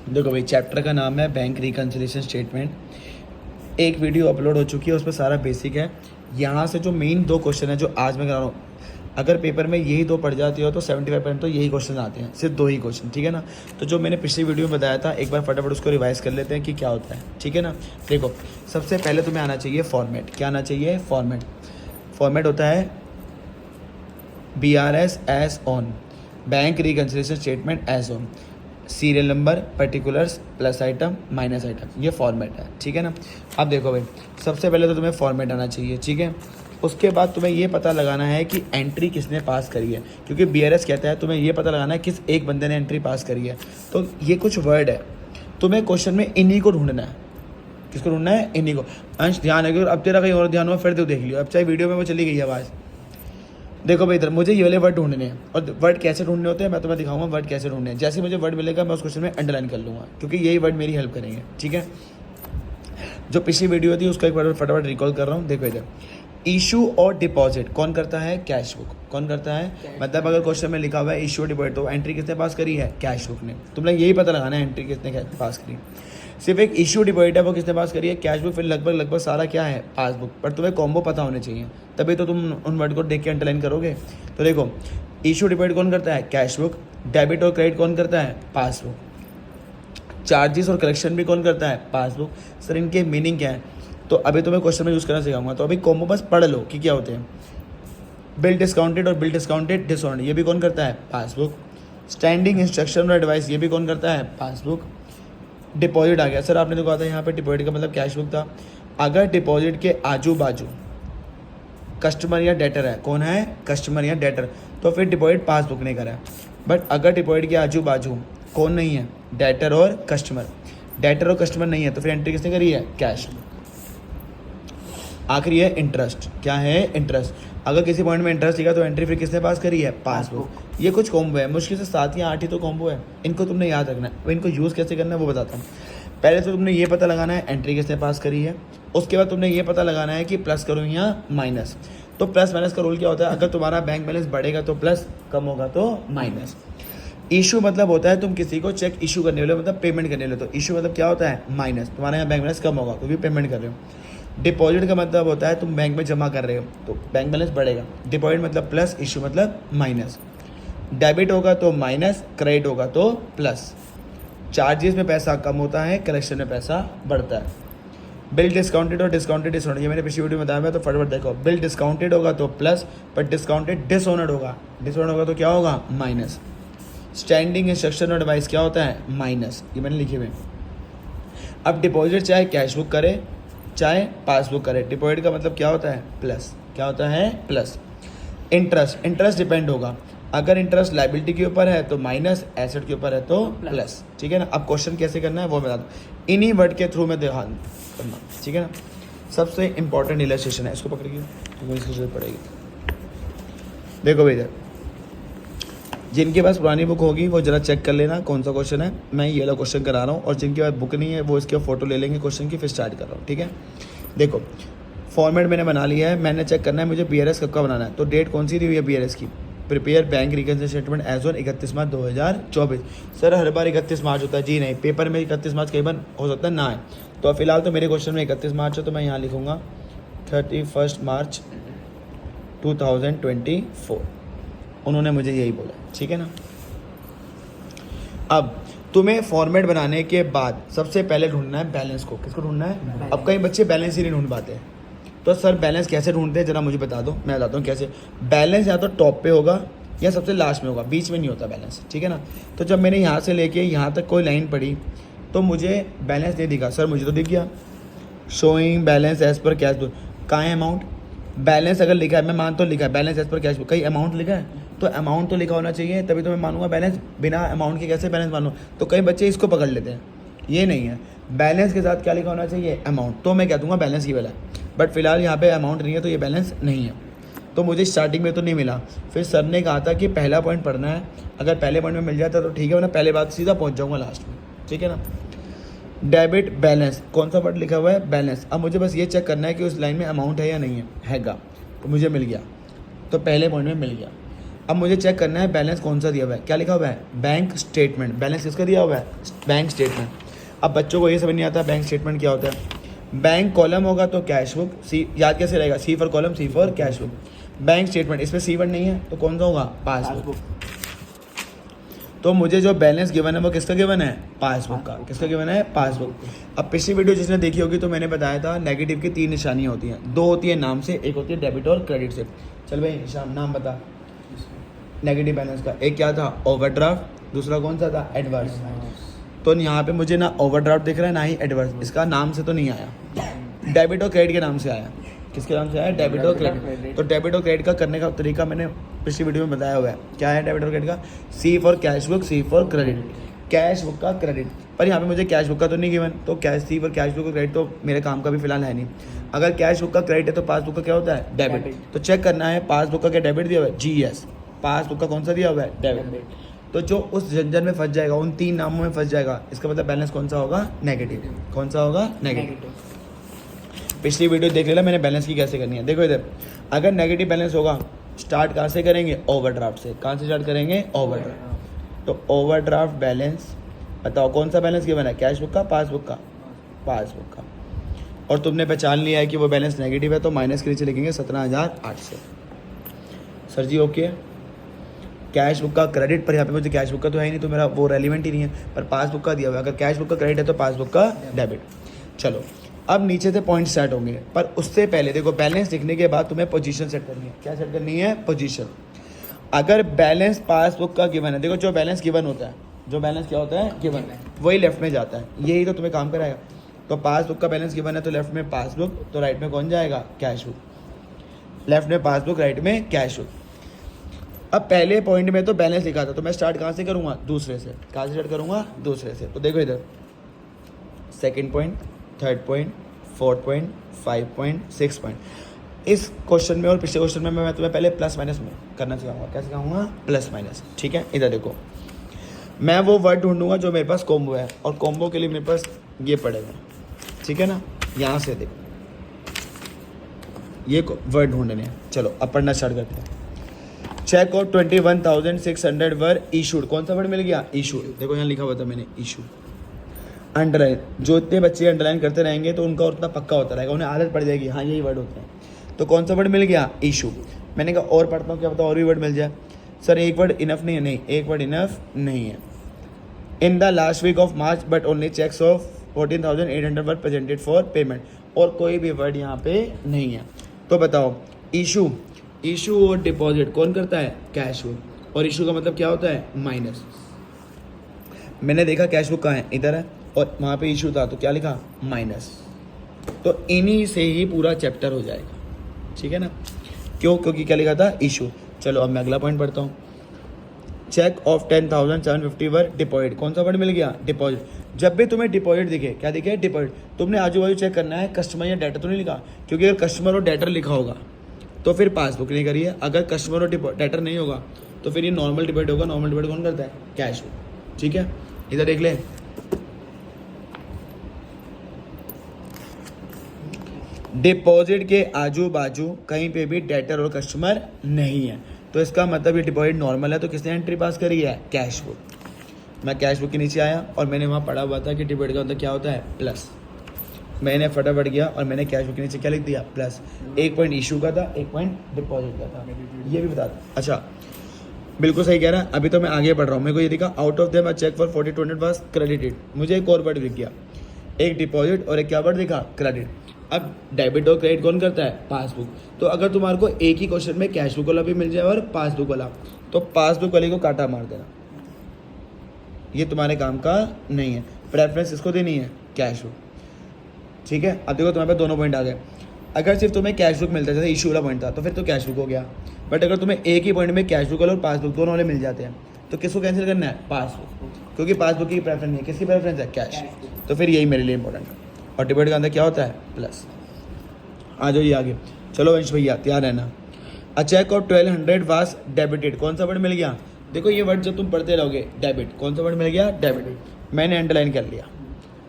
देखो भाई, चैप्टर का नाम है बैंक रिकन्सिलिएशन स्टेटमेंट। एक वीडियो अपलोड हो चुकी है, उस पर सारा बेसिक है। यहाँ से जो मेन दो क्वेश्चन है जो आज मैं करा रहा हूँ, अगर पेपर में यही दो पढ़ जाती हो तो 75% तो यही क्वेश्चन आते हैं, सिर्फ दो ही क्वेश्चन, ठीक है ना। तो जो मैंने पिछली वीडियो में बताया था, एक बार फटाफट उसको रिवाइज कर लेते हैं कि क्या होता है, ठीक है ना। देखो, सबसे पहले तुम्हें आना चाहिए फॉर्मेट। क्या आना चाहिए? फॉर्मेट। फॉर्मेट होता है BRS as on, bank reconciliation statement as on, serial number, particulars, plus item, minus item, ये फॉर्मेट है, ठीक है ना। अब देखो भाई, सबसे पहले तो तुम्हें फॉर्मेट आना चाहिए, ठीक है। उसके बाद तुम्हें ये पता लगाना है कि एंट्री किसने पास करी है, क्योंकि BRS कहता है तुम्हें ये पता लगाना है किस एक बंदे ने एंट्री पास करी है। तो ये कुछ वर्ड है, तुम्हें क्वेश्चन में इन्हीं को ढूंढना है। किसको ढूंढना है? इन्हीं को। अंश ध्यान है, अब तेरा कहीं और ध्यान हुआ फिर तो देख लियो, अब चाहे वीडियो में वो चली गई आवाज़। देखो भाई, इधर मुझे ये वाले वर्ड ढूंढने हैं, और वर्ड कैसे ढूंढने होते हैं मैं तुम्हें दिखाऊंगा वर्ड कैसे ढूंढने हैं। जैसे मुझे वर्ड मिलेगा मैं उस क्वेश्चन में अंडरलाइन कर लूँगा, क्योंकि यही वर्ड मेरी हेल्प करेंगे, ठीक है। जो पिछली वीडियो थी उसका एक बार फटाफट रिकॉल कर रहा हूँ। देखो इधर, इशू और डिपॉजिट कौन करता है? Cash book. कौन करता है? मतलब अगर क्वेश्चन में लिखा हुआ है इशू डिपॉजिट, तो एंट्री किसने पास करी है? कैश बुक ने। तुमने यही पता लगाना है एंट्री किसने पास करी। सिर्फ एक इशू डिपॉजिट है, वो किसने पास करी है? Cash book. फिर लगभग सारा क्या है? पासबुक। पर तुम्हें कॉम्बो पता होने चाहिए, तभी तो तुम उन वर्ड को देख के अंडरलाइन करोगे। तो देखो, इशू डिपॉजिट कौन करता है? Cash book. डेबिट और क्रेडिट कौन करता है? पासबुक। चार्जेस और कलेक्शन भी कौन करता है? पासबुक। सर इनके मीनिंग क्या है? तो अभी तुम्हें क्वेश्चन में यूज़ करना सिखाऊंगा, तो अभी कॉम्बो बस पढ़ लो कि क्या होते हैं। बिल डिस्काउंटेड और बिल डिस्काउंटेड डिसऑर्डर, ये भी कौन करता है? पासबुक। स्टैंडिंग इंस्ट्रक्शन और एडवाइस, ये भी कौन करता है? पासबुक। डिपॉजिट आ गया, सर आपने तो कहा था यहाँ पे डिपॉजिट का मतलब कैश बुक था। अगर डिपॉजिट के आजू बाजू कस्टमर या डेटर है, कौन है? कस्टमर या डेटर, तो फिर डिपॉजिट पासबुक ने करा है। बट अगर डिपॉजिट के आजू बाजू कौन नहीं है? डेटर और कस्टमर। डेटर और कस्टमर नहीं है, तो फिर एंट्री किसने करी है? कैश। आखिरी है इंटरेस्ट। क्या है? इंटरेस्ट। अगर किसी पॉइंट में इंटरेस्ट लिखा तो एंट्री फिर किसने पास करी है? पासबुक। ये कुछ कॉम्बो है, मुश्किल से 7 या 8 ही तो कॉम्बो है, इनको तुमने याद रखना है। इनको यूज़ कैसे करना है वो बताता हूँ। पहले तो तुमने ये पता लगाना है एंट्री किसने पास करी है। उसके बाद तुमने ये पता लगाना है कि प्लस करूँ या माइनस। तो प्लस माइनस का रूल क्या होता है? अगर तुम्हारा बैंक बैलेंस बढ़ेगा तो प्लस, कम होगा तो माइनस। इशू मतलब होता है तुम किसी को चेक इशू करने वाले, मतलब पेमेंट करने वाले, तो इशू मतलब क्या होता है? माइनस। तुम्हारा यहाँ बैंक बैलेंस कम होगा क्योंकि पेमेंट कर रहे हो। डिपॉजिट का मतलब होता है तुम बैंक में जमा कर रहे हो तो बैंक बैलेंस बढ़ेगा। डिपॉजिट मतलब प्लस, इशू मतलब माइनस। डेबिट होगा तो माइनस, क्रेडिट होगा तो प्लस। चार्जेस में पैसा कम होता है, कलेक्शन में पैसा बढ़ता है। बिल डिस्काउंटेड और डिस्काउंटेड डिसऑनर्ड, ये मैंने पिछली वीडियो में बताया है, तो फटाफट देखो। बिल डिस्काउंटेड होगा तो प्लस, पर डिस्काउंटेड डिसऑनर्ड होगा, डिसऑनर्ड होगा तो क्या होगा? माइनस। स्टैंडिंग इंस्ट्रक्शन और एडवाइस क्या होता है? माइनस। ये मैंने लिखे हुए। अब डिपॉजिट चाहे कैश बुक करे चाहे पासबुक करे, डिपॉजिट का मतलब क्या होता है? प्लस। क्या होता है? प्लस। इंटरेस्ट, इंटरेस्ट डिपेंड होगा। अगर इंटरेस्ट लाइबिलिटी के ऊपर है तो माइनस, एसेट के ऊपर है तो प्लस, ठीक है ना। अब क्वेश्चन कैसे करना है वो बता दो, इन्हीं वर्ड के थ्रू में ध्यान करना, ठीक है ना। सबसे इंपॉर्टेंट इलस्ट्रेशन है, इसको पकड़िए तो इसकी जरूरत पड़ेगी। देखो भैया, जिनके पास पुरानी बुक होगी वो जरा चेक कर लेना कौन सा क्वेश्चन है। मैं ये वाला क्वेश्चन करा रहा हूँ, और जिनके पास बुक नहीं है वो इसके फोटो ले लेंगे क्वेश्चन की, फिर स्टार्ट कर रहा हूँ, ठीक है। देखो, फॉर्मेट मैंने बना लिया है, मैंने चेक करना है मुझे BRS कब का बनाना है। तो डेट कौन सी दी हुई है BRS की? Prepare bank reconciliation statement as on 31 March 2024। Sir हर बार 31 मार्च होता है? जी नहीं, पेपर में 31 मार्च कई बार हो सकता है ना है। तो फिलहाल तो मेरे क्वेश्चन में 31 मार्च है, तो मैं यहाँ लिखूँगा 31 मार्च 2024। उन्होंने मुझे यही बोला, ठीक है ना। अब तुम्हें फॉर्मेट बनाने के बाद सबसे पहले ढूंढना है बैलेंस को। किसको ढूंढना है? अब कई बच्चे बैलेंस ही नहीं ढूंढ पाते, तो सर बैलेंस कैसे ढूंढते हैं जरा मुझे बता दो, मैं बताता हूँ कैसे। बैलेंस या तो टॉप पे होगा या सबसे लास्ट में होगा, बीच में नहीं होता बैलेंस, ठीक है ना। तो जब मैंने यहाँ से लेके यहाँ तक कोई लाइन पढ़ी तो मुझे बैलेंस नहीं दिखा। सर मुझे तो दिख गया, showing balance as per cash book. कहाँ है अमाउंट? बैलेंस अगर लिखा है, मैं मान तो लिखा है balance as per cash book, कहीं अमाउंट लिखा है तो अमाउंट तो लिखा होना चाहिए, तभी तो मैं मानूंगा बैलेंस। बिना अमाउंट के कैसे बैलेंस मानूँ? तो कई बच्चे इसको पकड़ लेते हैं, ये नहीं है। बैलेंस के साथ क्या लिखा होना चाहिए? अमाउंट। तो मैं कह दूँगा बैलेंस ही वाला है, बट फिलहाल यहाँ पे अमाउंट नहीं है तो ये बैलेंस नहीं है। तो मुझे स्टार्टिंग में तो नहीं मिला, फिर सर ने कहा था कि पहला पॉइंट पढ़ना है, अगर पहले पॉइंट में मिल जाता तो ठीक है, वरना पहले बात सीधा पहुँच जाऊँगा लास्ट में, ठीक है ना। डेबिट बैलेंस, कौन सा वर्ड लिखा हुआ है? बैलेंस। अब मुझे बस ये चेक करना है कि उस लाइन में अमाउंट है या नहीं है, हैगा, तो मुझे मिल गया, तो पहले पॉइंट में मिल गया। अब मुझे चेक करना है बैलेंस कौन सा दिया हुआ है, क्या लिखा हुआ है, बैंक स्टेटमेंट। बैलेंस किसका दिया हुआ है, बैंक स्टेटमेंट। अब बच्चों को ये समझ नहीं आता बैंक स्टेटमेंट क्या होता है। बैंक कॉलम होगा तो कैश बुक, सी याद कैसे रहेगा, C for column, C for cash book. Bank statement, इसमें सी वर्ड नहीं है तो कौन सा होगा, पासबुक। तो मुझे जो बैलेंस गिवन है वो किसका गिवन है, पासबुक का। किसका गिवन है, पासबुक। अब पिछली वीडियो जिसने देखी होगी तो मैंने बताया था नेगेटिव की 3 निशानियाँ होती हैं, 2 होती है नाम से, एक होती है डेबिट और क्रेडिट से। चल भाई शाम नाम बता नेगेटिव बैलेंस का। एक क्या था, ओवरड्राफ्ट, दूसरा कौन सा था, एडवर्स। तो यहाँ पे मुझे ना ओवरड्राफ्ट दिख रहा है ना ही एडवर्स, इसका नाम से तो नहीं आया, डेबिट और क्रेडिट के नाम से आया। किसके नाम से आया, डेबिट और क्रेडिट। तो डेबिट और क्रेडिट का करने का तरीका मैंने पिछली वीडियो में बताया हुआ है। क्या है डेबिट और क्रेडिट का, C for cash book, C for credit, cash book का क्रेडिट। पर यहाँ पे मुझे कैश बुक का तो नहीं गिवन, तो cash C for cash book का क्रेडिट तो मेरे काम का भी फिलहाल है नहीं। अगर कैश बुक का क्रेडिट है तो पासबुक का क्या होता है, डेबिट। तो चेक करना है पासबुक का क्या डेबिट दिया हुआ है, GS। पासबुक का कौन सा दिया हुआ है, डेबिट। तो जो उस झंझट में फंस जाएगा, उन 3 नामों में फंस जाएगा, इसका मतलब बैलेंस कौन सा होगा, नेगेटिव। कौन सा होगा, नेगेटिव। पिछली वीडियो देख लेना मैंने बैलेंस की कैसे करनी है। देखो इधर, अगर नेगेटिव बैलेंस होगा स्टार्ट कहाँ से करेंगे, ओवरड्राफ्ट से। कहाँ से स्टार्ट करेंगे, ओवरड्राफ्ट। तो ओवरड्राफ्ट बैलेंस बताओ कौन सा बैलेंस गिवन है, कैश बुक का, पासबुक का, पासबुक का। और तुमने पहचान लिया है कि वो बैलेंस नेगेटिव है तो माइनस के नीचे लिखेंगे 17,800। सर जी ओके। कैश बुक का क्रेडिट, पर यहाँ पे मुझे कैश बुक का तो है ही नहीं तो मेरा वो रेलिवेंट ही नहीं है, पर पासबुक का दिया हुआ है। अगर कैश बुक का क्रेडिट है तो पासबुक का डेबिट। चलो अब नीचे से पॉइंट स्टार्ट होंगे, पर उससे पहले देखो बैलेंस लिखने के बाद तुम्हें पोजीशन सेट करनी है। क्या सेट करनी है, पोजीशन। अगर बैलेंस पासबुक का गिवन है, देखो जो बैलेंस गिवन होता है, जो बैलेंस क्या होता है, गिवन, वही लेफ्ट में जाता है। यही तो तुम्हें काम कराएगा। तो पासबुक का बैलेंस गिवन है तो लेफ्ट में पासबुक, तो राइट में कौन जाएगा, कैश बुक। लेफ्ट में पासबुक, राइट में कैश बुक। अब पहले पॉइंट में तो बैलेंस लिखा था तो मैं स्टार्ट कहाँ से करूँगा, दूसरे से। कहाँ से स्टार्ट करूँगा, दूसरे से। तो देखो इधर second point, third point, fourth point, 5 point, 6 point. इस क्वेश्चन में और पिछले क्वेश्चन में मैं तुम्हें पहले प्लस माइनस में करना सिखाऊंगा। क्या सिखाऊंगा, प्लस माइनस। ठीक है, इधर देखो मैं वो वर्ड ढूंढूंगा जो मेरे पास कॉम्बो है, और कॉम्बो के लिए मेरे पास ये पड़ेगा। ठीक है ना, यहाँ से देखो ये वर्ड ढूंढने हैं। चलो अब पढ़ना स्टार्ट करते हैं। Cheque of 21,600 were issued. कौन सा वर्ड मिल गया, इशूड। देखो यहाँ लिखा हुआ था मैंने, इशू। अंडरलाइन, जो इतने बच्चे अंडरलाइन करते रहेंगे तो उनका उतना पक्का होता रहेगा, उन्हें आदत पड़ जाएगी, हाँ यही वर्ड होता है। तो कौन सा वर्ड मिल गया, इशू। मैंने कहा और पढ़ता हूँ, क्या पता और भी वर्ड मिल जाए। सर एक वर्ड इनफ नहीं है, नहीं एक वर्ड इनफ नहीं है। In the last week of March but only cheques of 14,800 were presented for payment. और कोई भी वर्ड यहाँ पे नहीं है। तो बताओ इशू, इशू और डिपॉजिट कौन करता है, कैश बुक। और इशू का मतलब क्या होता है, माइनस। मैंने देखा कैश बुक कहाँ है, इधर है, और वहाँ पे इशू था तो क्या लिखा, माइनस। तो इन्हीं से ही पूरा चैप्टर हो जाएगा। ठीक है ना, क्यों, क्योंकि क्या लिखा था, इशू। चलो अब मैं अगला पॉइंट पढ़ता हूँ। Cheque of 10,750 were deposit. कौन सा वर्ड मिल गया, डिपॉजिट। जब भी तुम्हें डिपॉजिट दिखे, क्या दिखे, डिपॉजिट, तुमने आजू बाजू चेक करना है कस्टमर या डेटर तो नहीं लिखा, क्योंकि अगर कस्टमर और डेटर लिखा होगा तो फिर पासबुक नहीं करिए। अगर कस्टमर और डेटर नहीं होगा तो फिर ये नॉर्मल डिपॉजिट होगा। नॉर्मल डिपॉजिट कौन करता है, कैश बुक। ठीक है, इधर देख ले, डिपॉजिट के आजू बाजू कहीं पे भी डेटर और कस्टमर नहीं है, तो इसका मतलब ये डिपॉजिट नॉर्मल है। तो किसने एंट्री पास करी है, कैश बुक। मैं कैश बुक के नीचे आया और मैंने वहाँ पढ़ा हुआ था कि डिपॉजिट का मतलब क्या होता है, प्लस। मैंने फटाफट गया और मैंने कैश बुक के नीचे क्या लिख दिया, प्लस। 1 पॉइंट इशू का था, 1 पॉइंट डिपॉजिट का था, ये भी बता दो। अच्छा बिल्कुल सही कह रहा है। अभी तो मैं आगे बढ़ रहा हूँ। मेरे को ये दिखा, out of them a cheque for 4,200 was credited. मुझे एक और वर्ड दिख गया, एक डिपॉजिट और एक क्या वर्ड दिखा, क्रेडिट। अब डेबिट और क्रेडिट कौन करता है, पासबुक। तो अगर तुम्हारे को एक ही क्वेश्चन में कैश बुक वाला भी मिल जाए और पासबुक वाला, तो पासबुक वाले को काटा मार देना, ये तुम्हारे काम का नहीं है। प्रेफरेंस इसको देनी है, कैश बुक। ठीक है, अब देखो तुम्हारे पास दोनों पॉइंट आ गए। अगर सिर्फ तुम्हें कैश बुक मिलता है, जैसे इशू वाला पॉइंट था, तो फिर तो कैश बुक हो गया। बट अगर तुम्हें एक ही पॉइंट में कैश बुक वाला और पासबुक दोनों वाले मिल जाते हैं, तो किसको कैंसिल करना है, पासबुक, क्योंकि पासबुक की प्रेफरेंस नहीं है। किसकी प्रेफरेंस है, कैश। तो फिर यही मेरे लिए इंपॉर्टेंट है। और डिबेट का अंदर क्या होता है, प्लस। आ जाओ ये आगे, चलो वंश भैया तैयार रहना। अ चेक ऑफ 1,200 वाज डेबिटेड। कौन सा वर्ड मिल गया, देखो ये वर्ड जब तुम पढ़ते रहोगे, डेबिट। कौन सा वर्ड मिल गया, डेबिट। मैंने अंडरलाइन कर लिया।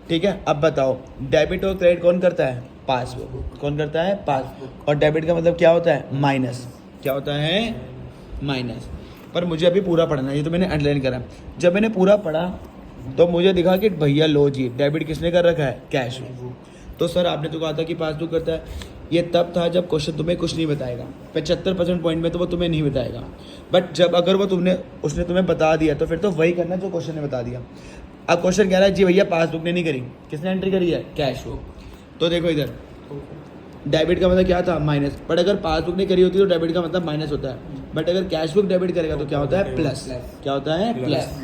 ठीक है, अब बताओ डेबिट और क्रेडिट कौन करता है, पासबुक। कौन करता है, पासबुक। और डेबिट का मतलब क्या होता है, माइनस। क्या होता है, माइनस। पर मुझे अभी पूरा पढ़ना है, ये तो मैंने अंडरलाइन करा। जब मैंने पूरा पढ़ा तो मुझे दिखा कि भैया लो जी डेबिट किसने कर रखा है, कैश। तो सर आपने तो कहा था कि पासबुक करता है, ये तब था जब क्वेश्चन तुम्हें कुछ नहीं बताएगा, 75% पॉइंट में तो वो तुम्हें नहीं बताएगा, बट जब अगर वो उसने तुम्हें बता दिया तो फिर तो वही करना जो क्वेश्चन ने बता दिया। अब क्वेश्चन कह रहा है जी भैया पासबुक ने नहीं करी, किसने एंट्री करी है, कैश बुक। तो देखो इधर डेबिट का मतलब क्या था, माइनस, बट अगर पासबुक नहीं करी होती तो डेबिट का मतलब माइनस होता है, बट अगर कैश बुक डेबिट करेगा तो क्या होता है, प्लस। क्या होता है, प्लस।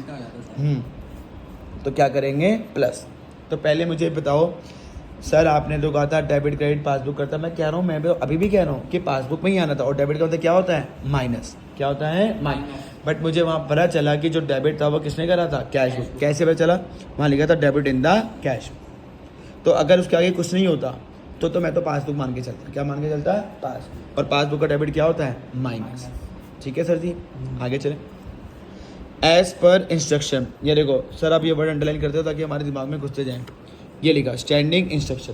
तो क्या करेंगे, प्लस। तो पहले मुझे बताओ सर आपने तो कहा था डेबिट क्रेडिट पासबुक करता, मैं कह रहा हूँ, मैं अभी भी कह रहा हूँ कि पासबुक में ही आना था, और डेबिट का मतलब क्या होता है, माइनस। क्या होता है, माइनस। बट मुझे वहाँ पता चला कि जो डेबिट था वो किसने करा था, कैश बुक। कैसे पता चला, वहाँ लिखा था डेबिट इन द कैश। तो अगर उसके आगे कुछ नहीं होता तो मैं तो पासबुक मान के चलता। क्या मान के चलता है, पास। और पासबुक का डेबिट क्या होता है, माइनस। ठीक है सर जी, आगे चलें। एज पर इंस्ट्रक्शन, ये देखो सर आप ये वर्ड अंडरलाइन करते हो ताकि हमारे दिमाग में घुसते जाएं। ये लिखा स्टैंडिंग इंस्ट्रक्शन,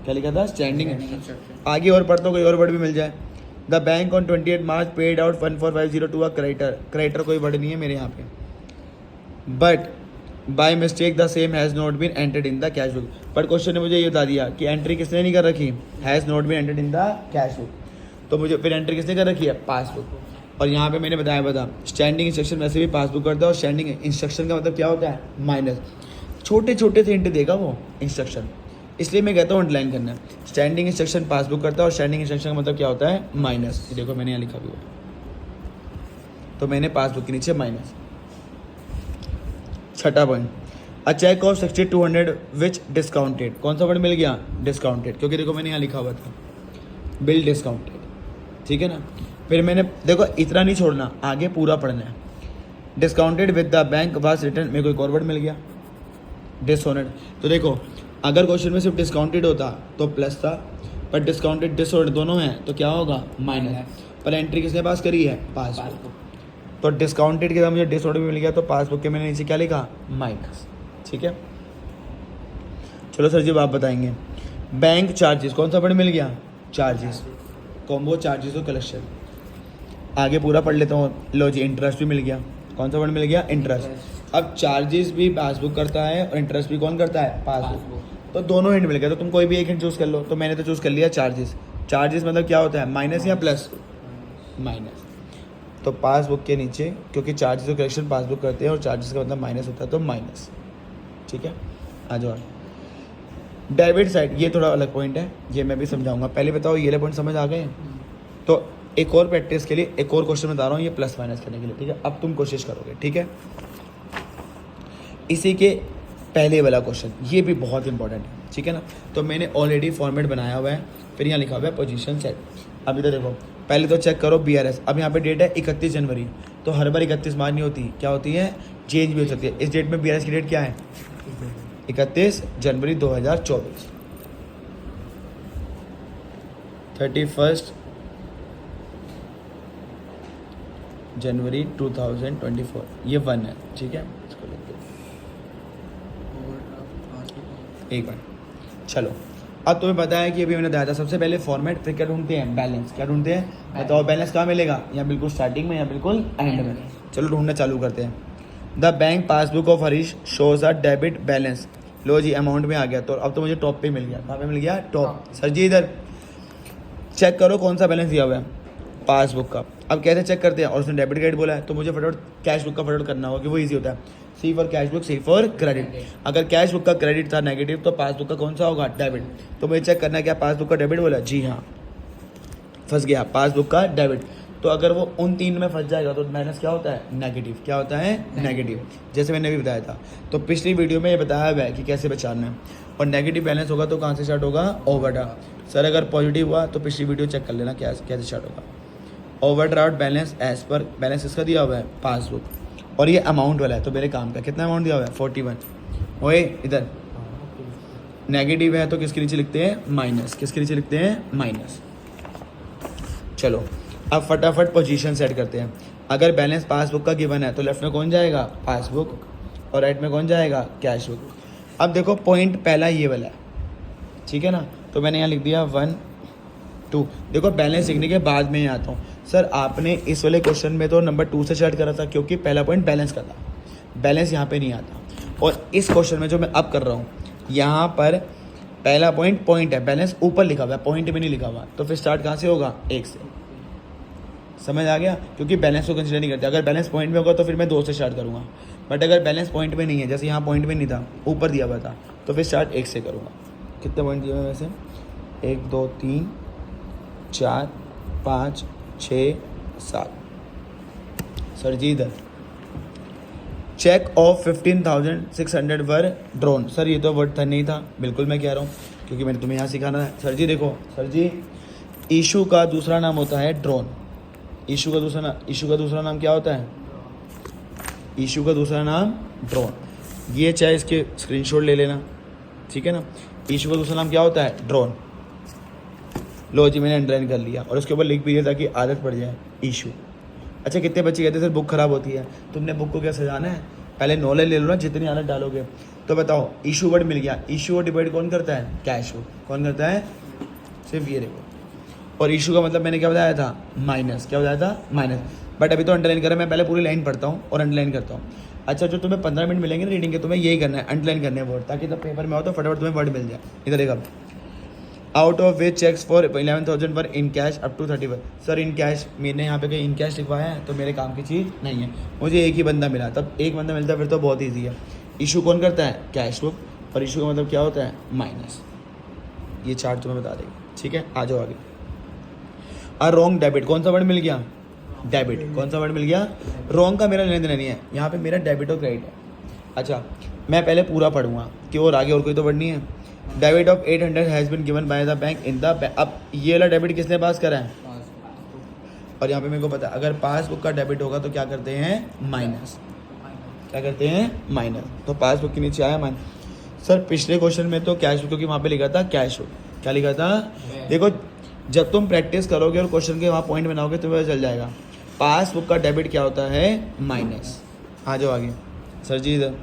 क्या लिखा था, स्टैंडिंग इंस्ट्रक्शन। आगे और पढ़ तो कोई और वर्ड भी मिल जाए। The bank on 28 March paid out 14502 to a creditor. Creditor कोई वर्ड नहीं है मेरे यहाँ पे, but by mistake the same has not been entered in the cash book. But question ने मुझे ये बता दिया कि एंट्री किसने नहीं कर रखी, has not been entered in the cash book. तो मुझे फिर एंट्री किसने कर रखी है, पासबुक। और यहाँ पे मैंने बताया स्टैंडिंग इंस्ट्रक्शन वैसे भी पासबुक करता है, और स्टैंडिंग इंस्ट्रक्शन का मतलब क्या होता है, माइनस। छोटे छोटे से हिंट देगा वो इंस्ट्रक्शन, इसलिए मैं कहता हूँ अंडरलाइन करना है। स्टैंडिंग इंस्ट्रक्शन पासबुक करता है, और स्टैंडिंग इंस्ट्रक्शन का मतलब क्या होता है, माइनस। देखो मैंने यहाँ लिखा भी हुआ, तो मैंने पासबुक के नीचे माइनस। छठा point, a cheque of 6200 which discounted. कौन सा वर्ड मिल गया, डिस्काउंटेड, क्योंकि देखो मैंने यहाँ लिखा हुआ था बिल डिस्काउंटेड। ठीक है ना। फिर मैंने देखो इतना नहीं छोड़ना, आगे पूरा पढ़ना है। Discounted with the bank was written, मेरे को एक और वर्ड मिल गया, डिसऑनर्ड। तो देखो अगर क्वेश्चन में सिर्फ डिस्काउंटेड होता तो प्लस था, पर डिस्काउंटेड डिसऑनर्ड दोनों हैं तो क्या होगा, माइनस। पर एंट्री किसने पास करी है, पासबुक। तो डिस्काउंटेड के साथ मुझे डिसऑर्डर भी मिल गया, तो पासबुक के मैंने नीचे क्या लिखा, माइनस। ठीक है, चलो सर जी आप बताएंगे। बैंक चार्जेस, कौन सा वर्ड मिल गया, चार्जेस, कॉम्बो चार्जेस और कलेक्शन। आगे पूरा पढ़ लेता हूँ। लो जी इंटरेस्ट भी मिल गया, कौन सा वर्ड मिल गया, इंटरेस्ट। अब चार्जेस भी पासबुक करता है और इंटरेस्ट भी कौन करता है, पासबुक। तो दोनों हिंट मिल गए, तो तुम कोई भी एक हिंट चूज कर लो। तो मैंने तो चूज कर लिया चार्जेस। चार्जेस मतलब क्या होता है, माइनस या प्लस, माइनस। तो पासबुक के नीचे, क्योंकि चार्जेस और कलेक्शन पासबुक करते हैं और चार्जेस का मतलब माइनस होता है, तो माइनस। ठीक है, आ जाओ। डेबिट साइड, ये थोड़ा अलग पॉइंट है, ये मैं भी समझाऊंगा। पहले बताओ ये पॉइंट समझ आ गए। तो एक और प्रैक्टिस के लिए एक और क्वेश्चन बता रहा हूँ, ये प्लस माइनस करने के लिए। ठीक है, अब तुम कोशिश करोगे। ठीक है, इसी के पहले वाला क्वेश्चन, ये भी बहुत इंपॉर्टेंट है। ठीक है ना। तो मैंने ऑलरेडी फॉर्मेट बनाया हुआ है, फिर यहाँ लिखा हुआ है पोजीशन सेट। अब इधर देखो, पहले तो चेक करो BRS। अब यहाँ पे डेट है 31 जनवरी, तो हर बार 31 मार्च नहीं होती, क्या होती है, चेंज भी हो सकती है। इस डेट में BRS की डेट क्या है, 31 जनवरी 2024। 31 जनवरी 2024, ये 1 है। ठीक है, इसको लिख दो एक बार। चलो अब तुम्हें पता है कि अभी मैंने बताया था सबसे पहले फॉर्मेट, फिर क्या ढूंढते हैं, बैलेंस। क्या ढूंढते हैं, बताओ बैलेंस कहाँ मिलेगा, या बिल्कुल स्टार्टिंग में या बिल्कुल एंड में। चलो ढूंढना चालू करते हैं। The bank passbook of Harish shows a debit balance. लो जी अमाउंट में आ गया, तो अब तो मुझे टॉप पे मिल गया। कहाँ पे मिल गया, टॉप। सर जी इधर चेक करो कौन सा बैलेंस दिया हुआ है, पासबुक का। अब कैसे चेक करते हैं, और उसने डेबिट क्रेडिट बोला है, तो मुझे फटाफट कैश बुक का फटाफट करना होगा कि वो इजी होता है। C for cash book, C for credit. अगर कैश बुक का क्रेडिट था नेगेटिव, तो पासबुक का कौन सा होगा, डेबिट। तो मुझे चेक करना है क्या पासबुक का डेबिट बोला, जी हाँ, फंस गया, पासबुक का डेबिट। तो अगर वो उन 3 में फंस जाएगा तो माइनस क्या होता है, नेगेटिव। क्या होता है, नेगेटिव, जैसे मैंने भी बताया था। तो पिछली वीडियो में ये बताया हुआ है कि कैसे बचाना है। और नेगेटिव बैलेंस होगा तो कहाँ से स्टार्ट होगा, ओवरड्राफ्ट। सर अगर पॉजिटिव हुआ तो पिछली वीडियो चेक कर लेना कैसे स्टार्ट होगा। Overdraft balance as per, balance इसका दिया हुआ है पासबुक, और ये अमाउंट वाला है, तो मेरे काम का कितना अमाउंट दिया हुआ है, 41। ओए इधर नेगेटिव है तो किसके नीचे लिखते हैं, माइनस। किसके नीचे लिखते हैं, माइनस। चलो अब फटाफट पोजीशन सेट करते हैं। अगर बैलेंस पासबुक का गिवन है तो लेफ्ट में कौन जाएगा, पासबुक, और राइट में कौन जाएगा, कैश बुक। अब देखो पॉइंट पहला ये वाला है, ठीक है ना। तो मैंने यहाँ लिख दिया 1 2। देखो बैलेंस लिखने के बाद में आता हूँ, सर आपने इस वाले क्वेश्चन में तो नंबर 2 से स्टार्ट करा था क्योंकि पहला पॉइंट बैलेंस का था, बैलेंस यहाँ पे नहीं आता। और इस क्वेश्चन में जो मैं अब कर रहा हूँ यहाँ पर पहला पॉइंट है, बैलेंस ऊपर लिखा हुआ है, पॉइंट में नहीं लिखा हुआ। तो फिर स्टार्ट कहाँ से होगा? 1 से। समझ आ गया? क्योंकि बैलेंस को कंसिडर नहीं करते। अगर बैलेंस पॉइंट में होगा तो फिर मैं 2 से स्टार्ट करूँगा, बट अगर बैलेंस पॉइंट में नहीं है, जैसे यहाँ पॉइंट में नहीं था, ऊपर दिया हुआ था, तो फिर स्टार्ट 1 से करूँगा। कितने पॉइंट दिए हुए वैसे? 1 2 3 4 5 6 7। सर जी इधर cheque of 15,600 were drawn. Sir ये तो वर्ड था नहीं था, बिल्कुल मैं कह रहा हूँ क्योंकि मैंने तुम्हें यहाँ सिखाना है। सर जी देखो, सर जी इशू का दूसरा नाम होता है ड्रोन। इशू का दूसरा नाम क्या होता है? इशू का दूसरा नाम ड्रोन। ये चाहे इसके स्क्रीनशॉट ले लेना, ठीक है ना। इशू का दूसरा नाम क्या होता है? ड्रोन। लो जी मैंने अंडरलाइन कर लिया और उसके ऊपर लिख भी दिया ताकि आदत पड़ जाए, इशू। अच्छा कितने बच्चे कहते हैं सर बुक खराब होती है, तुमने बुक को क्या सजाना है? पहले नॉलेज ले लो ना, जितनी आदत डालोगे। तो बताओ इशू वर्ड मिल गया, इशू को डिवाइड कौन करता है? Cash book. कौन करता है? सिर्फ ये देखो। और इशू का मतलब मैंने क्या बताया था? माइनस। क्या बताया था? माइनस। बट अभी तो अंडरलाइन करा, मैं पहले पूरी लाइन पढ़ता हूँ और अंडरलाइन करता हूँ। अच्छा जो तुम्हें 15 मिनट मिलेंगे ना रीडिंग के, तुम्हें यही करना है, अंडरलाइन करने वर्ड, ताकि जब पेपर में हो तो फटाफट तुम्हें वर्ड मिल जाए। इधर देखा, out of which cheques for 11,000 were in cash up to 31। Sir in cash, मैंने यहाँ पे कहीं इन कैश लिखवाया है तो मेरे काम की चीज़ नहीं है। मुझे एक ही बंदा मिला, तब एक बंदा मिलता है फिर तो बहुत ईजी है। इशू कौन करता है? Cash book. और इशू का मतलब क्या होता है? माइनस। ये चार्ट तुम्हें बता देगी, ठीक है। आ जाओ आगे। रॉन्ग डेबिट, कौन सा वर्ड मिल गया? डेबिट। कौन सा वर्ड मिल गया? रॉन्ग का मेरा लेने देना नहीं है, यहाँ पे मेरा डेबिट और क्रेडिट है। अच्छा मैं पहले पूरा पढ़ूंगा कि और आगे और कोई तो वर्ड नहीं है। Debit of 800 has been given by the bank in the. अब ये वाला डेबिट किसने पास करा है? और यहाँ पे मेरे को पता है अगर पासबुक का डेबिट होगा तो क्या करते हैं? माइनस। क्या करते हैं? माइनस। तो पासबुक के नीचे आया माइनस। सर पिछले क्वेश्चन में तो कैश बुक, क्योंकि वहाँ पे लिखा था कैश बुक। क्या लिखा था? देखो जब तुम प्रैक्टिस करोगे और क्वेश्चन के वहाँ पॉइंट बनाओगे तो पता चल जाएगा। पासबुक का डेबिट क्या होता है? माइनस। आ जाओ आगे। सर जी इधर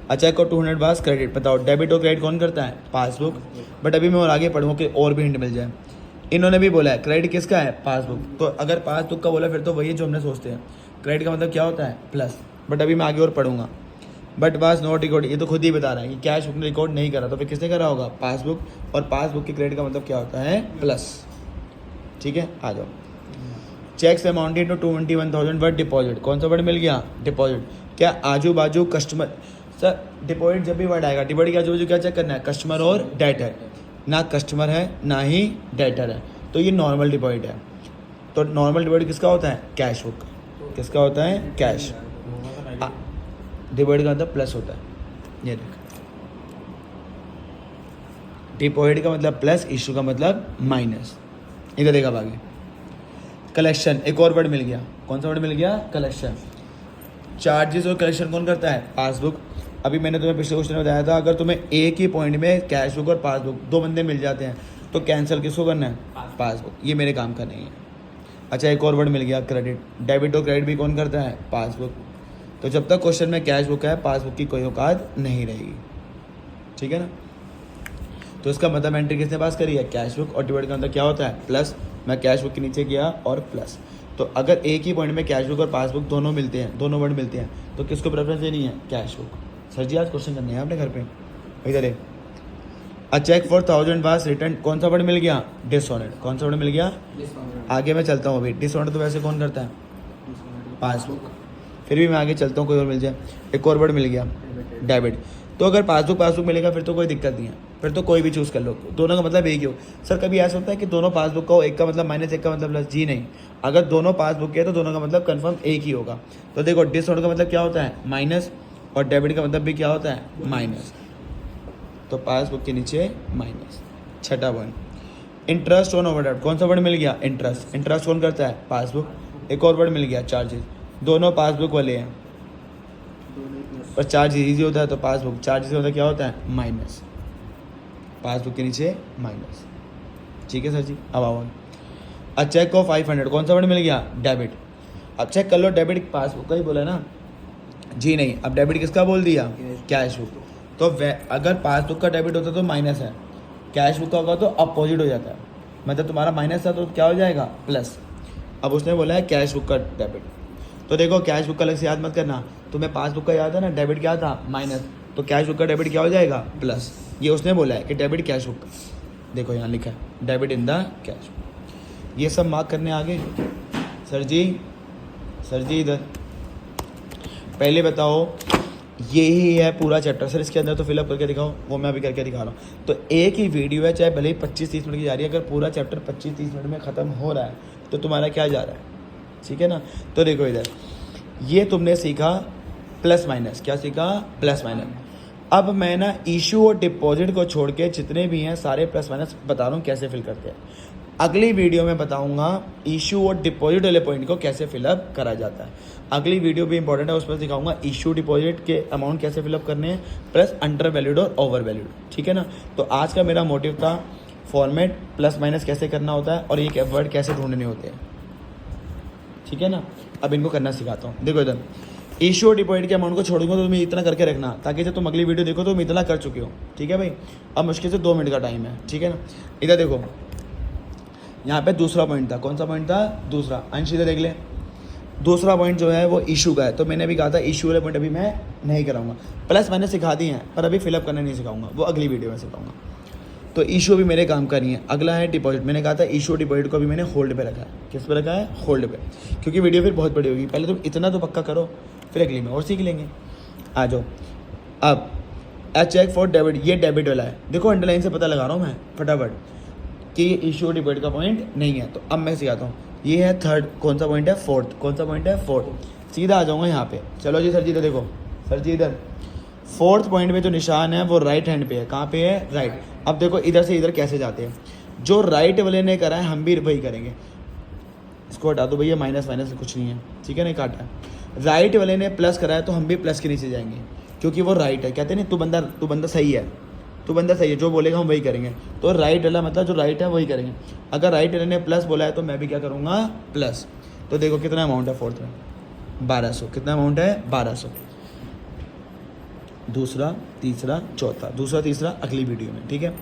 अच्छा को 200 बास क्रेडिट। बताओ डेबिट और क्रेडिट कौन करता है? पासबुक। बट अभी मैं और आगे पढ़ूँ कि और भी हिंट मिल जाए। इन्होंने भी बोला है क्रेडिट किसका है? पासबुक। तो अगर पासबुक का बोला फिर तो वही है जो हमने सोचते हैं। क्रेडिट का मतलब क्या होता है? प्लस। बट अभी मैं आगे और पढ़ूंगा। बट पास नॉट रिकॉर्ड, ये तो खुद ही बता रहा है कि कैश बुक ने रिकॉर्ड नहीं करा, तो फिर किसने करा होगा? पासबुक। और पासबुक के क्रेडिट का मतलब क्या होता है? प्लस। ठीक है आ जाओ। Cheques amounted to 21,000 word deposit. कौन सा वर्ड मिल गया? डिपॉजिट। क्या आजू बाजू कस्टमर? सर डिपॉजिट जब भी वर्ड आएगा, डिपॉजिट के आजू बाजू क्या चेक करना है? कस्टमर और डेटर। ना कस्टमर है ना ही डेटर है, तो ये नॉर्मल डिपॉजिट है। तो नॉर्मल डिपॉजिट किसका होता है? Cash book. किसका होता है? कैश। डिपॉजिट का मतलब प्लस होता है। ये देख, डिपॉजिट का मतलब प्लस, इशू का मतलब माइनस। इधर देखा आगे। कलेक्शन, एक और वर्ड मिल गया। कौन सा वर्ड मिल गया? कलेक्शन। चार्जेस और कलेक्शन कौन करता है? पासबुक। अभी मैंने तुम्हें पिछले क्वेश्चन में बताया था अगर तुम्हें एक ही पॉइंट में कैश बुक और पासबुक दो बंदे मिल जाते हैं तो कैंसिल किसको करना है? पासबुक। ये मेरे काम का नहीं है। अच्छा एक और वर्ड मिल गया क्रेडिट। डेबिट और क्रेडिट भी कौन करता है? पासबुक। तो जब तक क्वेश्चन में कैश बुक है पासबुक की कोई औकात नहीं रहेगी, ठीक है ना। तो इसका मतलब एंट्री किसने पास करी है? Cash book. और डिवाइड का मतलब क्या होता है? प्लस। मैं कैश बुक के नीचे गया और प्लस। तो अगर एक ही पॉइंट में कैश बुक और पासबुक दोनों मिलते हैं, दोनों वर्ड मिलते हैं, तो किसको प्रेफरेंस देनी है? Cash book. सर जी आज क्वेश्चन करने हैं अपने घर पे। इधर है अ चेक फॉर 1000 वाज रिटर्न। कौन सा वर्ड मिल गया? डिसऑनर्ड। कौन सा वर्ड मिल गया? आगे मैं चलता हूँ अभी। डिसऑनर्ड तो वैसे कौन करता है? पासबुक। फिर भी मैं आगे चलता हूँ, कोई और मिल जाए। एक और वर्ड मिल गया डेबिट। तो अगर पासबुक मिलेगा फिर तो कोई दिक्कत नहीं है, फिर तो कोई भी चूज़ कर लो, दोनों का मतलब एक ही हो। सर कभी ऐसा होता है कि दोनों पासबुक का हो, एक का मतलब माइनस एक का मतलब प्लस? जी नहीं, अगर दोनों पासबुक के है तो दोनों का मतलब कंफर्म एक ही होगा। तो देखो डिसऑर्डर का मतलब क्या होता है? माइनस। और डेबिट का मतलब भी क्या होता है? माइनस। तो पासबुक के नीचे माइनस। छठा पॉइंट, इंटरेस्ट ऑन ओवरड्राफ्ट। कौन सा वर्ड मिल गया? इंटरेस्ट। इंटरेस्ट कौन करता है? पासबुक। एक और वर्ड मिल गया चार्जेस। दोनों पासबुक वाले हैं पर चार्ज ईजी होता है तो पासबुक। चार्जेस होता है क्या होता है? माइनस। पासबुक के नीचे माइनस। ठीक है सर जी। अब आओ अ चेक ऑफ 500। कौन सा वर्ड मिल गया? डेबिट। अब चेक कर लो, डेबिट पासबुक का ही बोला ना? जी नहीं, अब डेबिट किसका बोल दिया? Cash book. तो अगर पासबुक का डेबिट होता तो माइनस है, कैश बुक का होगा तो अपोजिट हो जाता है। मतलब तुम्हारा माइनस था तो क्या हो जाएगा प्लस। अब उसने बोला है कैश बुक का डेबिट, तो देखो कैश बुक का अलग से याद मत करना, तुम्हें पासबुक का याद है ना, डेबिट क्या था माइनस, तो कैश बुक का डेबिट क्या हो जाएगा प्लस। ये उसने बोला है कि डेबिट कैश बुक, देखो यहाँ लिखा है डेबिट इन द कैश। ये सब मार्क करने आगे। सर जी इधर पहले बताओ, यही है पूरा चैप्टर सर, इसके अंदर तो फिलअप करके दिखाओ, वो मैं अभी करके दिखा रहा हूँ। तो एक ही वीडियो है, चाहे भले ही 25-30 मिनट की जा रही है, अगर पूरा चैप्टर 25-30 मिनट में ख़त्म हो रहा है तो तुम्हारा क्या जा रहा है, ठीक है ना। तो देखो इधर ये तुमने सीखा प्लस माइनस, क्या सीखा प्लस माइनस। अब मैं ना इशू और डिपॉजिट को छोड़ के जितने भी हैं सारे प्लस माइनस बता रहा हूँ कैसे फिल करते हैं। अगली वीडियो में बताऊंगा इशू और डिपॉजिट वाले पॉइंट को कैसे फिलअप करा जाता है। अगली वीडियो भी इंपॉर्टेंट है, उस पर दिखाऊंगा इशू डिपॉजिट के अमाउंट कैसे फिलअप करने हैं, प्लस अंडर वैल्यूड और ओवर वैल्यूड, ठीक है ना। तो आज का मेरा मोटिव था फॉर्मेट प्लस माइनस कैसे करना होता है और एक वर्ड कैसे ढूंढने होते हैं, ठीक है ना। अब इनको करना सिखाता हूँ। देखो इधर इशू और डिपॉजिट के अमाउंट को छोड़ूंगा तो तुम्हें इतना करके रखना, ताकि जब तुम अगली वीडियो देखो तो तुम इतना कर चुके हो, ठीक है भाई। अब मुश्किल से 2 मिनट का टाइम है, ठीक है ना। इधर देखो यहाँ पे दूसरा पॉइंट था, कौन सा पॉइंट था दूसरा, अंश इधर देख ले। दूसरा पॉइंट जो है वो इशू का है, तो मैंने भी कहा था इशू वाले पॉइंट अभी मैं नहीं कराऊंगा। प्लस मैंने सिखा दी हैं पर अभी फिलअप करना नहीं सिखाऊंगा, वो अगली वीडियो में सिखाऊंगा। तो इशू भी मेरे काम का नहीं है। अगला है डिपॉजिट, मैंने कहा था इशू डिपॉजिट को भी मैंने होल्ड पे रखा है। किस पे रखा है, होल्ड पे, क्योंकि वीडियो फिर बहुत बड़ी होगी। पहले तुम इतना तो पक्का करो, फिर अगली में और सीख लेंगे। आ जाओ अब चेक फॉर डेबिट, ये डेबिट वाला है। देखो अंडरलाइन से पता लगा रहा हूँ मैं फटाफट कि ये इशू डिपॉजिट का पॉइंट नहीं है। तो अब मैं सिखाता हूँ, ये है थर्ड, कौन सा पॉइंट है फोर्थ, कौन सा पॉइंट है फोर्थ। सीधा आ जाऊँगा यहाँ पे, चलो जी सर जी इधर देखो, सर जी इधर फोर्थ पॉइंट में जो निशान है वो राइट हैंड पे है। कहाँ पे है, राइट। अब देखो इधर से इधर कैसे जाते हैं, जो राइट वाले ने करा है हम भी वही करेंगे। इसको हटा दो भैया, माइनस माइनस कुछ नहीं है, ठीक है, नहीं काटा है। राइट वाले ने प्लस करा है तो हम भी प्लस के नीचे जाएंगे, क्योंकि वो राइट है। कहते हैं ना तू बंदा सही है, तू बंदा सही है, जो बोलेगा हम वही करेंगे। तो राइट वाला मतलब जो राइट है वही करेंगे। अगर राइट वाले ने प्लस बोला है तो मैं भी क्या करूँगा, प्लस। तो देखो कितना अमाउंट है फोर्थ में, 1200। कितना अमाउंट है, 1200। दूसरा तीसरा चौथा, दूसरा तीसरा अगली वीडियो में, ठीक है।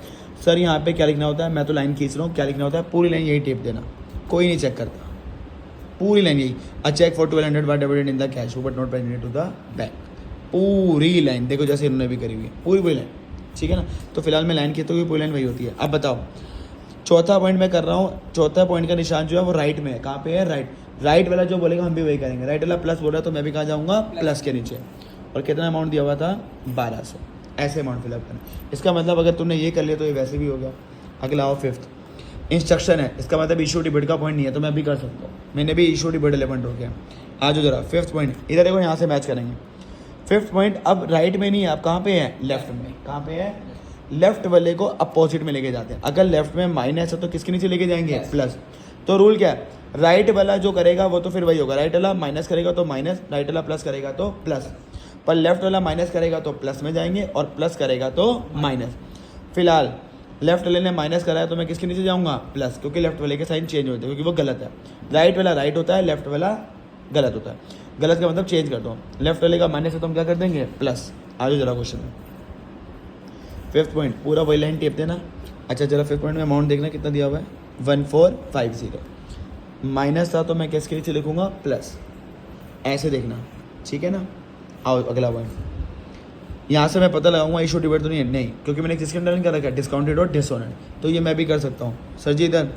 सर यहाँ पे क्या लिखना होता है, मैं तो लाइन खींच रहा हूँ, क्या लिखना होता है, पूरी लाइन यही टेप देना, कोई नहीं चेक करता, पूरी लाइन यही। A cheque for 1200 by debited in the cash but not paid to the bank. पूरी लाइन देखो जैसे इन्होंने भी करी हुई है, पूरी लाइन, ठीक है ना। तो फिलहाल मैं लाइन खींचता हूँ, पूरी लाइन वही होती है। अब बताओ चौथा पॉइंट मैं कर रहा हूँ, चौथा पॉइंट का निशान जो है वो राइट में है। कहाँ पे है, राइट। राइट वाला जो बोलेगा हम भी वही करेंगे। राइट वाला प्लस बोल रहा है तो मैं भी कहाँ जाऊँगा, प्लस के नीचे। और कितना अमाउंट दिया हुआ था, 1200। ऐसे अमाउंट फिलअप करना। इसका मतलब अगर तुमने ये कर लिया तो ये वैसे भी हो गया। अगला आओ फिफ्थ, इंस्ट्रक्शन है। इसका मतलब इशू डिबेट का पॉइंट नहीं है तो मैं भी कर सकता हूँ, मैंने भी इशू डिबेट एलिमेंट हो गया। आज जरा फिफ्थ पॉइंट इधर देखो, यहाँ से मैच करेंगे। फिफ्थ पॉइंट अब राइट में नहीं है, अब कहाँ पे है, लेफ्ट में। कहाँ पे है, लेफ्ट वाले को अपोजिट में लेके जाते हैं। अगर लेफ्ट में माइनस है तो किसके नीचे लेके जाएंगे, प्लस। तो रूल क्या है, राइट वाला जो करेगा वो तो फिर वही होगा। राइट वाला माइनस करेगा तो माइनस, राइट वाला प्लस करेगा तो प्लस। पर लेफ्ट वाला माइनस करेगा तो प्लस में जाएंगे और प्लस करेगा तो माइनस। फिलहाल लेफ्ट वाले ने माइनस करा है तो मैं किसके नीचे जाऊंगा, प्लस, क्योंकि लेफ्ट वाले के साइन चेंज होते हैं, क्योंकि वो गलत है। राइट वाला राइट होता है, लेफ्ट वाला गलत होता है। गलत का मतलब चेंज कर दो, लेफ्ट वाले का माइनस है तो हम क्या कर देंगे, प्लस। आज जरा क्वेश्चन है फिफ्थ पॉइंट, पूरा वही लाइन टेप देना। अच्छा जरा फिफ्थ पॉइंट में अमाउंट देखना कितना दिया हुआ है, 1450। माइनस था तो मैं किसके नीचे लिखूंगा, प्लस। ऐसे देखना, ठीक है ना। आओ अगला पॉइंट, यहाँ से मैं पता लगाऊंगा इशू डिबेट तो नहीं है, नहीं, क्योंकि मैंने किसके अंडर कर रखा है, डिस्काउंटेड और डिसऑनर्ड, तो ये मैं भी कर सकता हूँ। सर जी इधर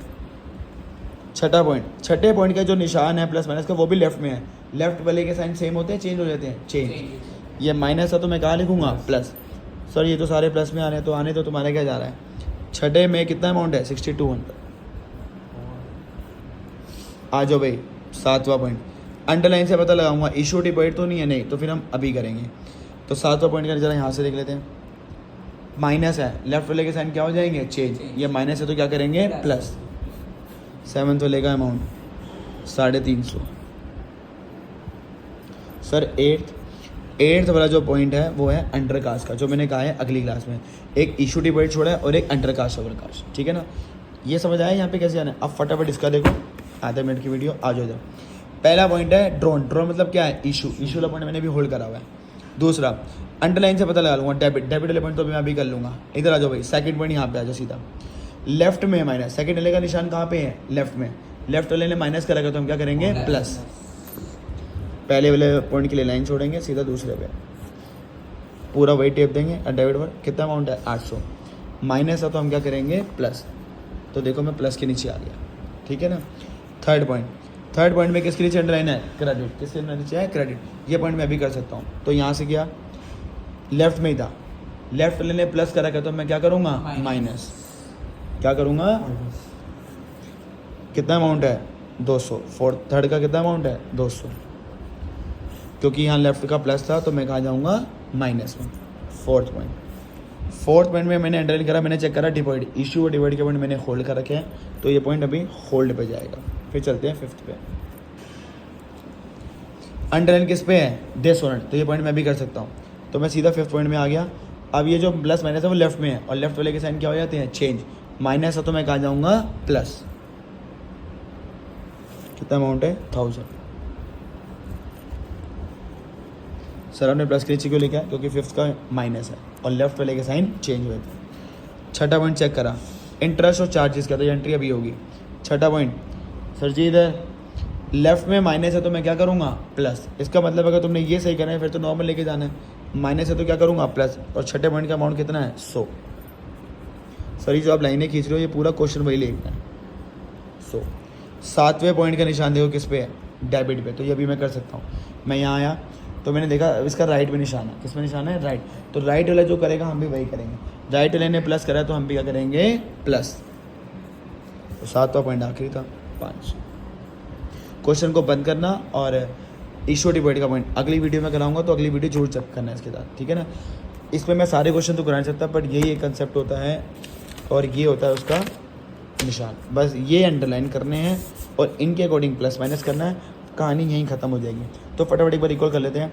छठा पॉइंट, छठे पॉइंट का जो निशान है प्लस माइनस का वो भी लेफ्ट में है। लेफ्ट वाले के साइन सेम होते हैं, चेंज हो जाते हैं, चेंज। ये माइनस है तो मैं कहाँ लिखूंगा, प्लस। सर ये तो सारे प्लस में आ रहे हैं, तो आने तो तुम्हारा क्या जा रहा है, छठे में कितना अमाउंट है, 6200। आ जाओ भाई सातवां पॉइंट, अंडरलाइन से पता लगाऊंगा इशू डिबेट तो नहीं है, नहीं तो फिर हम अभी करेंगे। तो सातवां पॉइंट का जरा यहाँ से देख लेते हैं। माइनस है, लेफ्ट वाले के साइन क्या हो जाएंगे, चेंज। ये माइनस है तो क्या करेंगे, प्लस। सेवन्थ वाले का अमाउंट 350। सर एट्थ वाला जो पॉइंट है वो है अंडर कास्ट का, जो मैंने कहा है अगली क्लास में। एक इशू डिबेट छोड़ा है और एक अंडर कास्ट ओवर कास्ट, ठीक है ना। ये समझ आया यहाँ पे कैसे आना है। अब फटाफट इसका देखो, आधे मिनट की वीडियो, आ जाओ इधर। पहला पॉइंट है ड्रोन मतलब क्या है, इशू वाला पॉइंट मैंने भी होल्ड करा हुआ है। दूसरा अंडरलाइन से पता लगा लूँगा डेबिट वाले पॉइंट तो मैं अभी कर लूँगा। इधर आ जाओ भाई, सेकंड पॉइंट यहाँ पे आ जाओ सीधा। लेफ्ट में माइनस, सेकंड वाले का निशान कहाँ पे है, लेफ्ट में, लेफ्ट वाले ने माइनस करेगा तो हम क्या करेंगे, प्लस। पहले वाले पॉइंट के लिए लाइन छोड़ेंगे, सीधा दूसरे पे पूरा वही टेप देंगे और डेबिट पर कितना अमाउंट है 800, माइनस है तो हम क्या करेंगे, प्लस। तो देखो मैं प्लस के नीचे आ गया, ठीक है ना। थर्ड पॉइंट में किसके नीचे अंडरलाइन है, क्रेडिट, किसके नीचे है, क्रेडिट। ये पॉइंट मैं भी कर सकता हूँ। तो यहाँ से गया, लेफ्ट में ही था, लेफ्ट वाले ने प्लस करा था तो मैं क्या करूँगा, माइनस। क्या करूँगा, कितना अमाउंट है 200, थर्ड का कितना अमाउंट है 200, क्योंकि यहाँ लेफ्ट का प्लस था तो मैं कहाँ जाऊँगा, माइनस में। फोर्थ पॉइंट में मैंने अंडरलाइन करा, मैंने चेक करा डिवाइड, इशू और डिवाइड के पॉइंट मैंने होल्ड कर रखे हैं, तो ये पॉइंट अभी होल्ड पे जाएगा। फिर चलते हैं फिफ्थ पे। अंडरलाइन किस पे है, दिस वन, तो ये पॉइंट मैं भी कर सकता हूँ। तो मैं सीधा फिफ्थ पॉइंट में आ गया। अब ये जो प्लस माइनस है वो लेफ्ट में है और लेफ्ट वाले के साइन क्या हो जाते हैं, चेंज। माइनस है तो मैं कहाँ जाऊँगा, प्लस। कितना अमाउंट है 1000। सर हमने प्लस के नीचे क्यों लिखा है, क्योंकि फिफ्थ का माइनस है और लेफ्ट वाले के साइन चेंज हुए थे। छठा पॉइंट चेक करा, इंटरेस्ट और चार्जेस का, तो एंट्री अभी होगी। छठा पॉइंट, सर जी इधर लेफ्ट में माइनस है तो मैं क्या करूँगा, प्लस। इसका मतलब अगर तुमने ये सही करना है फिर तो नॉर्मल लेके जाना है, माइनस है तो क्या करूँगा, प्लस। और छठे पॉइंट का अमाउंट कितना है, 100। सर ये जो आप लाइनें खींच रहे हो ये पूरा क्वेश्चन वही लिखना है, 100। सातवें पॉइंट का निशान देखो किस पे है, डेबिट पे, तो ये भी मैं कर सकता हूँ। मैं यहाँ आया तो मैंने देखा इसका राइट में निशान है, किस में निशान है, राइट। तो राइट वाला जो करेगा हम भी वही करेंगे, राइट वाले ने प्लस करा तो हम भी क्या करेंगे, प्लस। तो सातवां पॉइंट आखिरी था, 5। क्वेश्चन को बंद करना और इशू डिवाइड का पॉइंट अगली वीडियो में कराऊंगा, तो अगली वीडियो जरूर चेक करना है इसके साथ, ठीक है ना। इसमें मैं सारे क्वेश्चन तो करा नहीं सकता, बट यही एक कंसेप्ट होता है और ये होता है उसका निशान। बस ये अंडरलाइन करने हैं और इनके अकॉर्डिंग प्लस माइनस करना है, कहानी यहीं ख़त्म हो जाएगी। तो फटाफट एक बार रिकॉल कर लेते हैं।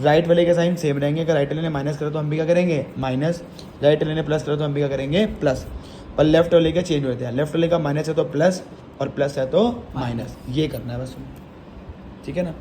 राइट वाले के साइन सेम रहेंगे, अगर राइट वाले ने माइनस करा तो हम भी क्या करेंगे, माइनस। राइट वाले ने प्लस करा तो हम भी क्या करेंगे, प्लस। और लेफ्ट वाले के चेंज होते हैं, लेफ्ट वाले का माइनस है तो प्लस और प्लस है तो माइनस। ये करना है बस, ठीक है ना।